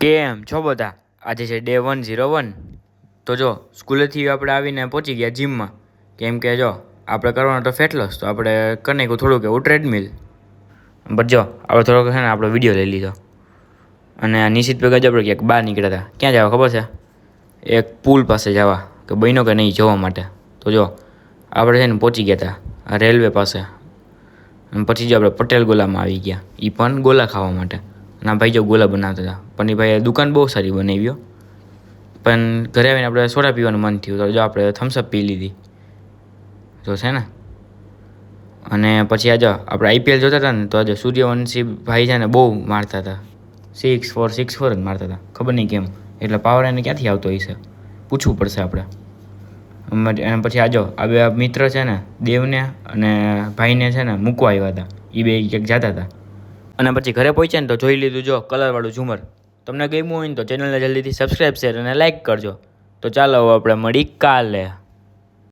કેમ છો બધા? આજે છે ડે 101. તો જો સ્કૂલેથી આપણે આવીને પહોંચી ગયા જીમમાં. કેમ કે જો આપણે કરવાનો તો ફેટ લોસ, તો આપણે કરી નાખ્યું થોડુંક એવું ટ્રેડમિલ. બટ જો આપણે થોડોક છે ને આપણો વિડીયો લઈ લીધો. અને આ નિશ્ચિત ભેગા જ આપણે ક્યાંક બહાર નીકળ્યા હતા. ક્યાં જવા ખબર છે? એક પુલ પાસે જવા કે બન્યો કે નહીં જોવા માટે. તો જો આપણે છે ને પહોંચી ગયા હતા આ રેલવે પાસે. અને પછી જો આપણે પટેલ ગોલામાં આવી ગયા, એ પણ ગોલા ખાવા માટે. ના ભાઈ જો ગોલા બનાવતા હતા, પણ એ ભાઈ દુકાન બહુ સારી બનાવ્યો. પણ ઘરે આવીને આપણે સોડા પીવાનું મન થયું, તો જો આપણે થમ્સઅપ પી લીધી. તો છે ને, અને પછી આજે આપણે આઈપીએલ જોતા હતા ને, તો આજે સૂર્યવંશી ભાઈ છે ને બહુ મારતા હતા. 6 4 જ મારતા હતા, ખબર નહીં કેમ. એટલે પાવર એને ક્યાંથી આવતો હશે, પૂછવું પડશે આપણે. અને પછી આજો આ બે મિત્ર છે ને, દેવને અને ભાઈને છે ને મૂકવા આવ્યા હતા. એ બે ક્યાંક જતા હતા. અને પછી ઘરે પહોંચ્યા ને તો જોઈ લીધું જો કલરવાળું ઝુમર. તમને ગમ્યું હોય ને તો ચેનલને જલ્દીથી સબસ્ક્રાઈબ, શેર અને લાઇક કરજો. તો ચાલો હવે આપણે મળી કાલે.